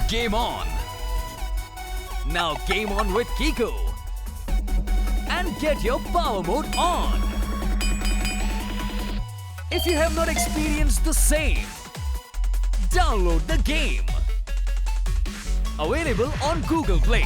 Game on! Now game on with Kiko and get your power mode on. If you have not experienced the same, download the game. Available on Google Play.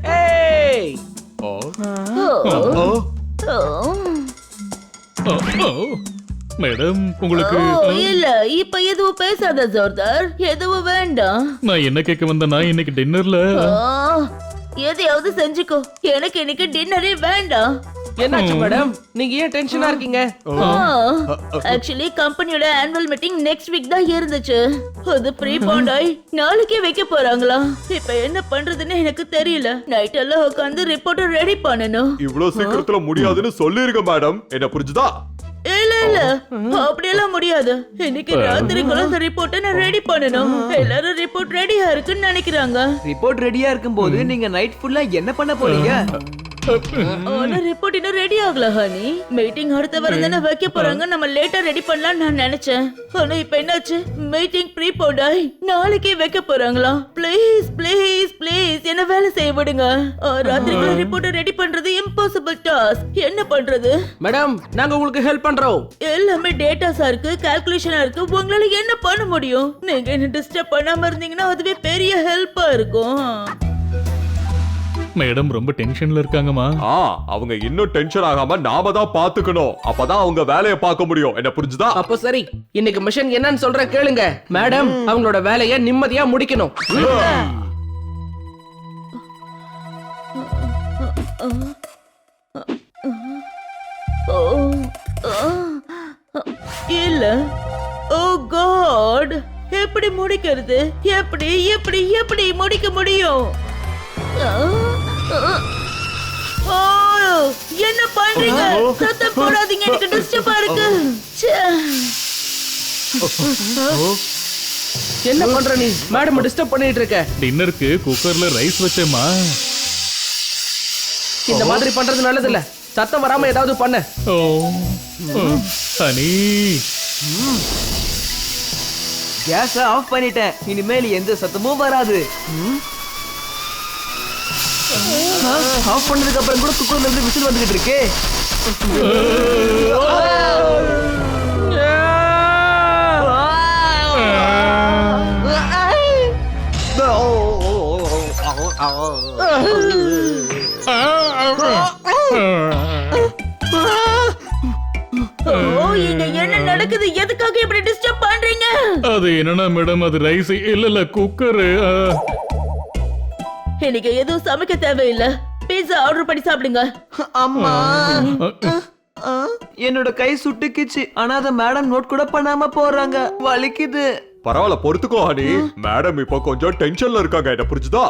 Hey! Madam உங்களுக்கு இல்ல இப்ப எதுவும் பேசாத ஜோர்தார், எதுவும் வேண்டாம். நான் என்ன கேட்க வந்தேன்னா இன்னைக்கு டின்னர்ல எதையாவது செஞ்சுக்கோ, எனக்கு இன்னைக்கு டின்னரே வேண்டாம். என்னாச்சு மேடம், நீங்க ஏன் டென்ஷனா இருக்கீங்க? ஆக்சுவலி கம்பெனியோட ஆனுவல் மீட்டிங் நெக்ஸ்ட் வீக் தான் இருந்துச்சு. அது ப்ரீபாண்ட் ஆயி நாளைக்கே வைக்க போறாங்களா? இப்ப என்ன பண்றதுன்னு எனக்கு தெரியல. நைட் எல்லாம் உட்கார்ந்து ரிப்போர்ட் ரெடி பண்ணனும். இவ்வளவு சீக்கிரத்துல முடியாதுன்னு சொல்லிருங்க மேடம், என்ன புரிஞ்சுதா? இல்ல அப்படியெல்லாம் முடியாது. இன்னைக்கு ராத்திரிக்குள்ள அந்த ரிப்போர்ட்டை நான் ரெடி பண்ணனும். எல்லாரும் ரிப்போர்ட் ரெடியா இருக்குன்னு நினைக்கிறாங்க. ரிப்போர்ட் ரெடியா இருக்கும்போது நீங்க நைட் ஃபுல்லா என்ன பண்ண போறீங்க? ஆனா ரிப்போர்ட் இன்னும் ரெடி ஆகல ஹனி. மீட்டிங் அடுத்த வாரம் தானே வைக்க போறாங்க. நம்ம லேட்டா ரெடி பண்ணலாம் நான் நினைச்சேன். ஆனா இப்ப என்னாச்சு? மீட்டிங் ப்ரீபோண்ட் ஆயி நாளைக்கே வைக்க போறாங்களா? ப்ளீஸ் ப்ளீஸ் ப்ளீஸ் என்ன வேலை செய்ய விடுங்க. ராத்திரிக்குள்ள ரிப்போர்ட் ரெடி பண்றது இம்பாசிபிள் டாஸ்க். என்ன பண்றது? மேடம், நாங்க உங்களுக்கு ஹெல்ப் பண்றோம். எல்லாமே டேட்டாஸா இருக்கு, கால்குலேஷனா இருக்கு. உங்களால என்ன பண்ண முடியும்? நீங்க என்ன டிஸ்டர்ப் பண்ணாம இருந்தீங்கன்னா அதுவே பெரிய ஹெல்ப்பா இருக்கும். மேடம் ரொம்ப டென்ஷன்ல இருக்காங்கம்மா. அவங்க இன்னும் டென்ஷன் ஆகாம நாம தான் பாத்துக்கணும். அப்பதான் அவங்க வேலையை பார்க்க முடியும், என்ன புரிஞ்சுதா? அப்போ சரி, இன்னைக்கு மிஷன் என்னன்னு சொல்ற கேளுங்க. மேடம் அவங்களோட வேலையை நிம்மதியா முடிக்கணும். இல்ல, ஓ காட், எப்படி முடிக்கிறது? எப்படி எப்படி எப்படி முடிக்க முடியும்? என்ன பண்றீங்க? சத்தம் போடாதீங்க, எனக்கு டிஸ்டர்பா இருக்கு. என்ன பண்ற நீ? மேடம் டிஸ்டர்ப் பண்ணிட்டு இருக்க. டின்னருக்கு குக்கர்ல ரைஸ் வச்சேம்மா. இந்த மாதிரி பண்றது நல்லது இல்ல. சத்தம் வராம ஏதாவது பண்ண. ஓ ஹனி, கேஸ ஆஃப் பண்ணிட்டேன். இனிமேல் எந்த சத்தமும் வராது. ஆஃப் பண்ணதுக்கு அப்புறம் கூட குக்கர்ல இருந்து விசில் வந்துகிட்டு இருக்கே. இங்க என்ன நடக்குது? எதுக்காக இப்படி டிஸ்டர்ப் பண்றீங்க? அது என்னன்னா மேடம், அது ரைஸ் இல்ல குக்கர். எனக்கு எதுவும் சமைக்க தேவையில்லை. பீட்சா ஆர்டர் பண்ணி சாப்பிடுங்க. அம்மா, என்னோட கை சுட்டுக்கிச்சு. ஆனா அத மேடம் நோட் கூட பண்ணாம போறாங்க. வலிக்குது. பரவாயில்ல, பொறுத்துக்கோ ஹனி. மேடம் இப்ப கொஞ்சம் டென்ஷன்ல இருக்காங்க, என்ன புரிஞ்சுதா?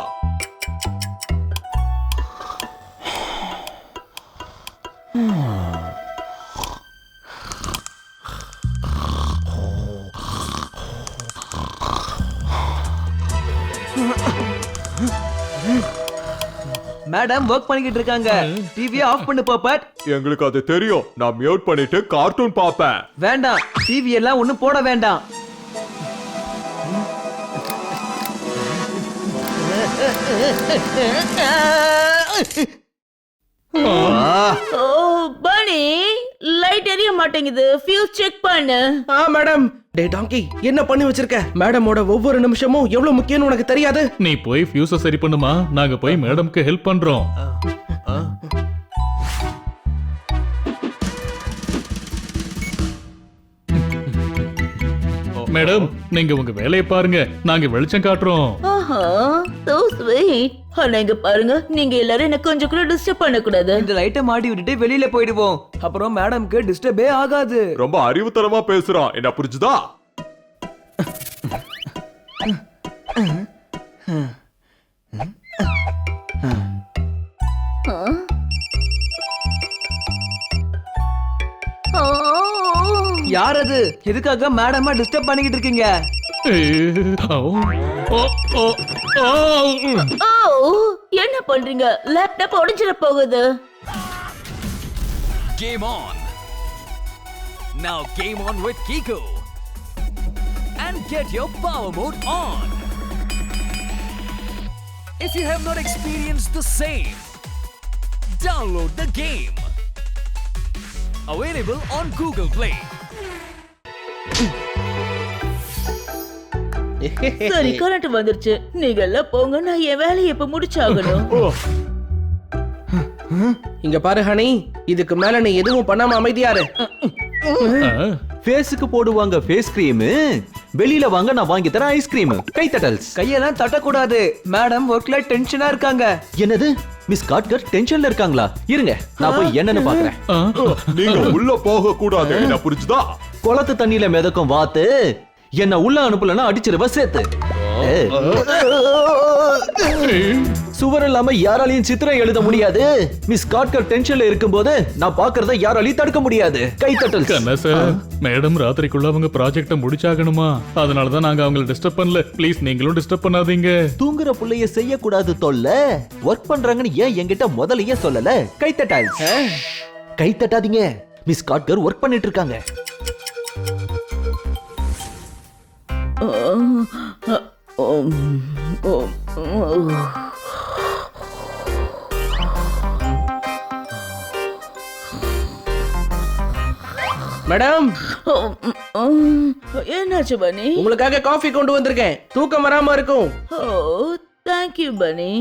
மேடம் வர்க் பண்ணிக்கிட்டு இருக்காங்க. டிவியை ஆஃப் பண்ணு பாப்பட். எங்களுக்கு அது தெரியும். நான் மியூட் பண்ணிட்டு கார்ட்டூன் பாப்பேன். வேண்டாம், டிவி எல்லாம் ஒண்ணும் போட வேண்டாம். ஓ பனி, லைட் எரிய மாட்டேங்குது. ஃபியூஸ் செக் பண்ணு. மேடம். டே டாங்கி, என்ன பண்ணி வச்சிருக்க? மேடமோட ஒவ்வொரு நிமிஷமும் எவ்வளவு முக்கியம்னு உனக்கு தெரியாது? நீ போய் ஃபியூஸ சரி பண்ணுமா, நாங்க போய் மேடம்க்கு ஹெல்ப் பண்றோம். மேடம், நீங்க உங்க வேலையை பாருங்க, நாங்க வெளிச்சம் காட்டுறோம். ஆஹா, so sweet. ஆனா இங்க பாருங்க, நீங்க எல்லாரும் எனக்கு கொஞ்சம் கூட டிஸ்டர்ப் பண்ண கூடாது. இந்த லைட்டை மாட்டி விட்டுட்டு வெளியில போயிடுவோம். அப்புறம் மேடம்க்கு டிஸ்டர்பே ஆகாது. ரொம்ப அறிவுத்தனமா பேசுறான், என்ன புரிஞ்சுதா? Oh யார் அது? எதுக்காக மேடமா டிஸ்டர்ப் பண்ணிக்கிட்டு இருக்கீங்க? ஓ என்ன பண்றீங்க? லேப்டாப் உடைஞ்சிட போகுது. Game on. Now game on with Kiko. And get your power mode on. If you have not experienced the same, download the game. Available on Google Play. சரி கரண்ட் வந்துருச்சு. நீங்க எல்லாம் போங்க, நான் என் வேலையை இப்ப முடிச்சாகணும். இங்க பாரு ஹனி, இதுக்கு மேல நீ எதுவும் பண்ணாம அமைதியாரு. ஃபேஸுக்கு போடுவாங்க ஃபேஸ் கிரீம், வெளியில வாங்க நான் வாங்கி தரேன் ஐஸ்கிரீம். கை தட்டல்ஸ். கையெல்லாம் தட்டக்கூடாது. மேடம் ஒர்க்ல டென்ஷனா இருக்காங்க. என்னது மிஸ் காட்கர் டென்ஷன்ல இருக்காங்களா? இருங்க நான் போய் என்னன்னு பாக்குறேன். நீங்க உள்ள போக கூடாது, என்ன புரிஞ்சுதா? குளத்து தண்ணியில மிதக்கும் வாத்து என்ன உள்ள அனுப்பலன்னா அடிச்சிருவ சேர்த்து. சுவர் இல்லாம யாராலையும் சித்திரம் எழுத முடியாது. மிஸ் காட்கர் டென்ஷன்ல இருக்கும்போது நான் பாக்குறத யாராலையும் தடுக்க முடியாது. கை தட்டல். கண்ணா சார், மேடம் ராத்திரிக்குள்ள அவங்க ப்ராஜெக்ட முடிச்சாகணுமா? அதனாலதான் நாங்க அவங்களை டிஸ்டர்ப் பண்ணல. ப்ளீஸ் நீங்களும் டிஸ்டர்ப் பண்ணாதீங்க. தூங்குற புள்ளைய செய்ய கூடாது தொல்ல. ஒர்க் பண்றாங்கன்னு ஏன் என்கிட்ட முதல்லயே சொல்லல? கை தட்டால். கை தட்டாதீங்க, மிஸ் காட்கர் ஒர்க் பண்ணிட்டு இருக்காங்க. மேடம், என்னாச்சு பனி? உங்களுக்காக காஃபி கொண்டு வந்திருக்கேன். தூக்கம் வராம இருக்கும். ஓ தேங்க்யூ பனி.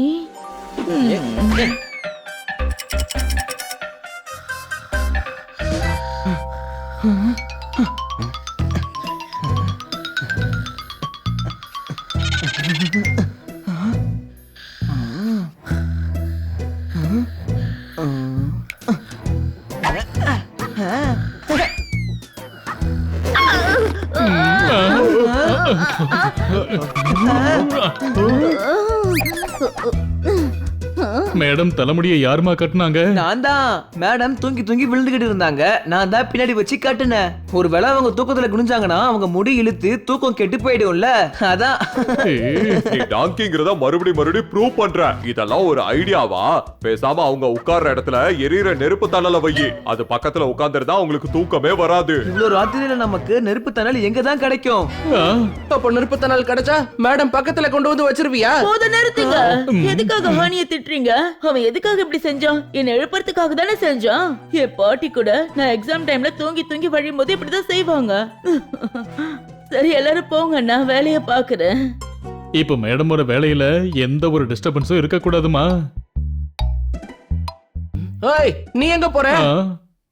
மேடம் தலைமுடியை யாருமா கட்டினாங்க? நான் தான். மேடம் தூங்கி தூங்கி விழுந்துகிட்டு இருந்தாங்க. நான் தான் பின்னாடி வச்சு கட்டுனேன். ஒருவேளை அவங்க தூக்கத்துல குனிஞ்சாங்கன்னா அவங்க முடி இழுத்து தூக்கம் கெட்டு போயிடும்ல, அதான். நீ டாங்கிங்கிறத மறுபடியும் ப்ரூவ் பண்ற. இதெல்லாம் ஒரு ஐடியாவா? பேசாம அவங்க உட்கார்ற இடத்துல எரியிற நெருப்பு தணல வை. அது பக்கத்துல உட்கார்ந்துருந்தா அவங்களுக்கு தூக்கமே வராது. இவ்வளவு ராத்திரியில நமக்கு நெருப்பு தணல் எங்க தான் கிடைக்கும்? அப்ப நிருப்பத்தனால் கிடைச்சா மேடம் பக்கத்துல கொண்டு வந்து வச்சிருவியா? போத நிறுத்துங்க. எதுக்காக ஹானிய திட்டுறீங்க? அவன் எதுக்காக இப்படி செஞ்சான்? என்ன எழுப்புறதுக்காக தானே செஞ்சான். என் பாட்டி கூட நான் எக்ஸாம் டைம்ல தூங்கி தூங்கி வழியும்போது இப்படிதான் செய்வாங்க. சரி எல்லாரும் போங்க, நான் வேலைய பாக்குறேன். இப்ப மேடமோட வேலையில எந்த ஒரு டிஸ்டர்பன்ஸும் இருக்க கூடாதுமா. ஏய், நீ எங்க போற?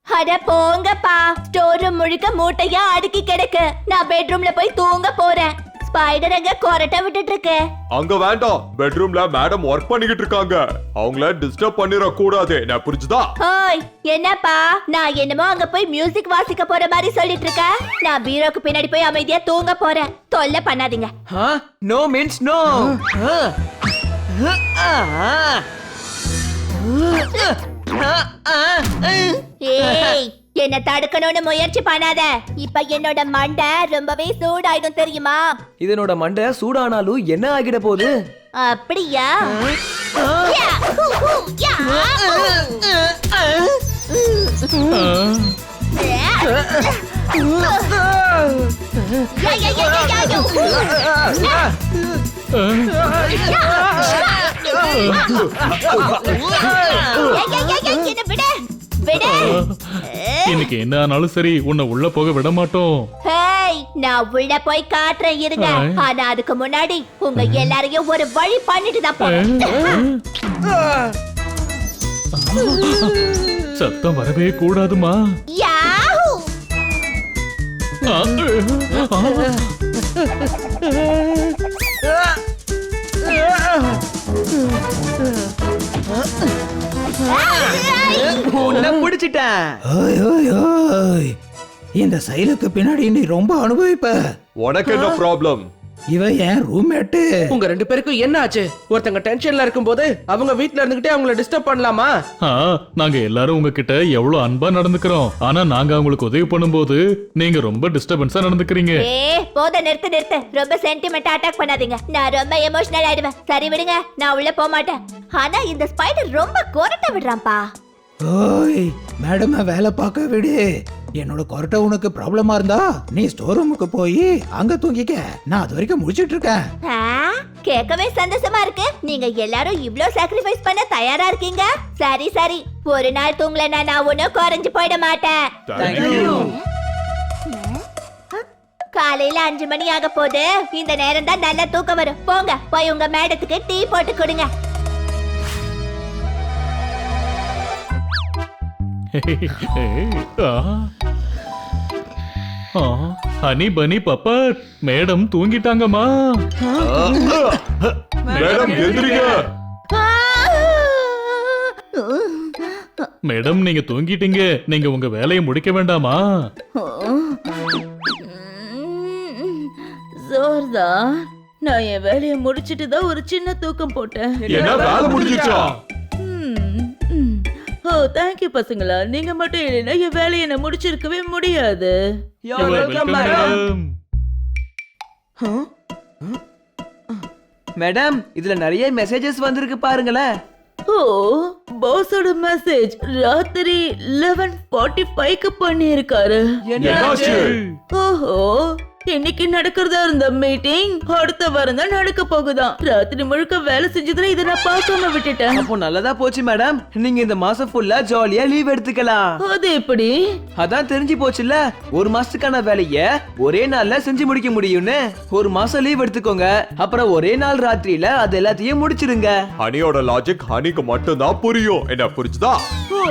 அட போங்கப்பா, ஸ்டோர் ரூம் முழுக்க மூட்டையா அடுக்கி கிடக்கு. நான் பெட்ரூம்ல போய் தூங்க போறேன். ஸ்பைடர் அங்க கொரட்டை விட்டுட்டு இருக்கு. அங்க வேண்டாம், பெட்ரூம்ல மேடம் ஒர்க் பண்ணிக்கிட்டு இருக்காங்க. அவங்கள டிஸ்டர்ப் பண்ணிர கூடாது, நான் புரிஞ்சுதா? ஹாய், என்னப்பா நான் என்னமோ அங்க போய் மியூசிக் வாசிக்க போற மாதிரி சொல்லிட்டு இருக்க. நான் பீரோக்கு பின்னாடி போய் அமைதியா தூங்க போறேன். தொல்லை பண்ணாதீங்க. No means no. ஏய், என்ன தடுக்கணும்னு முயற்சி பண்ணாத. இப்ப என்னோட மண்டை ரொம்பவே சூடாயிடும் தெரியுமா? இதனோட மண்டை சூடானாலும் என்ன ஆகிட போகுது? அப்படியா? யா, ஹூ, ஹூ, yeah, yeah, yeah, yeah, yeah, yeah, ஹூ. என்ன விட விட. இன்னைக்கு என்ன ஆனாலும் சரி, உன்னை உள்ள போக விட மாட்டோம். ஹேய், நான் உள்ள போய் காட்டுறேன் இருங்க. ஆனா அதுக்கு முன்னாடி உங்க எல்லாரையும் ஒரு வழி பண்ணிட்டு தான் போறேன். சத்தம் வரவே கூடாதுமா. யாஹூ. உன்னை பிடிச்சிட்டேன். இந்த செயலுக்கு பின்னாடி நீ ரொம்ப அனுபவிப்ப. உனக்கு என்ன ப்ராப்ளம்? இவன் என் ரூம்மேட்டு. உங்க 2 பேருக்கும் என்ன ஆச்சு? ஒருத்தங்க டென்ஷன்ல இருக்கும்போது அவங்க வீட்ல இருந்துகிட்டே அவங்கள டிஸ்டர்ப் பண்ணலாமா? நாங்க எல்லாரும் உங்ககிட்ட எவ்வளவு அன்பா நடந்துக்கிறோம். ஆனா நாங்க அவங்களுக்கு உதவி பண்ணும்போது நீங்க ரொம்ப டிஸ்டர்பன்ஸா நடந்துக்கிறீங்க. போத நிறுத்து. ரொம்ப சென்டிமெண்டா அட்டாக் பண்ணாதீங்க. நான் ரொம்ப எமோஷனல் ஆயிடுவேன். சரி விடுங்க, நான் உள்ள போக மாட்டேன். ஆனா இந்த ஸ்பைடர் ரொம்ப கொரட்ட விடுறான்ப்பா. ஓய், மேடம வேலை பார்க்க விடு. என்னோட கொரட்டை உனக்கு ப்ராப்ளமா இருந்தா நீ ஸ்டோர் ரூமுக்கு போய் அங்க தூங்கிக்க. நான் அது வரைக்கும் முடிச்சிட்டு இருக்கேன். கேட்கவே சந்தோஷமா இருக்கு. நீங்க எல்லாரும் இவ்ளோ சாக்ரிஃபைஸ் பண்ண தயாரா இருக்கீங்க. சரி, ஒரு நாள் தூங்கலனா நான் ஒன்னும் குறைஞ்சு போயிட மாட்டேன். காலையில 5 மணி ஆக போகுது. இந்த நேரம் தான் நல்ல தூக்கம் வரும். போங்க, போய் உங்க மேடத்துக்கு டீ போட்டு கொடுங்க. ஹனி பனி பப்பட், மேடம் தூங்கிட்டாங்கம்மா. மேடம் எந்திரிங்க. மேடம் நீங்க தூங்கிட்டீங்க. நீங்க உங்க வேலையை முடிக்க வேண்டாமா? ஜோர்தா, நான் என் வேலையை முடிச்சிட்டு தான் ஒரு சின்ன தூக்கம் போட்டேன். என்ன வேலை முடிஞ்சிச்சா? ஓ, தேங்க்யூ பசங்களா. நீங்க மட்டும் இல்லைன்னா என் வேலையை நான் முடிச்சிருக்கவே முடியாது. மேடம், இதுல நிறைய மெசேஜஸ் வந்திருக்கு பாருங்களேன். ஓ, பாஸோட மெசேஜ் ராத்திரி 11:45க்கு பண்ணியிருக்காரு. என்னாச்சு? ஓஹோ, இன்னைக்கு நடக்கிறதா இருந்த மீட்டிங் அடுத்த வாரம் தான் நடக்க போகுதாம். ராத்திரி முழுக்க வேலை செஞ்சதுல இதை நான் பார்க்காம விட்டுட்டேன். அப்போ நல்லதா போச்சு மேடம். நீங்க இந்த மாசம் ஃபுல்லா ஜாலியா லீவ் எடுத்துக்கலாம். அது எப்படி? அதான் தெரிஞ்சு போச்சுல்ல, ஒரு மாசத்துக்கான வேலைய ஒரே நாள்ல செஞ்சு முடிக்க முடியும்னு. ஒரு மாசம் லீவ் எடுத்துக்கோங்க. அப்புறம் ஒரே நாள் ராத்திரியில அது எல்லாத்தையும் முடிச்சிருங்க. ஹனியோட லாஜிக் ஹனிக்கு மட்டும் தான் புரியும். என்ன புரிஞ்சுதா? ஓ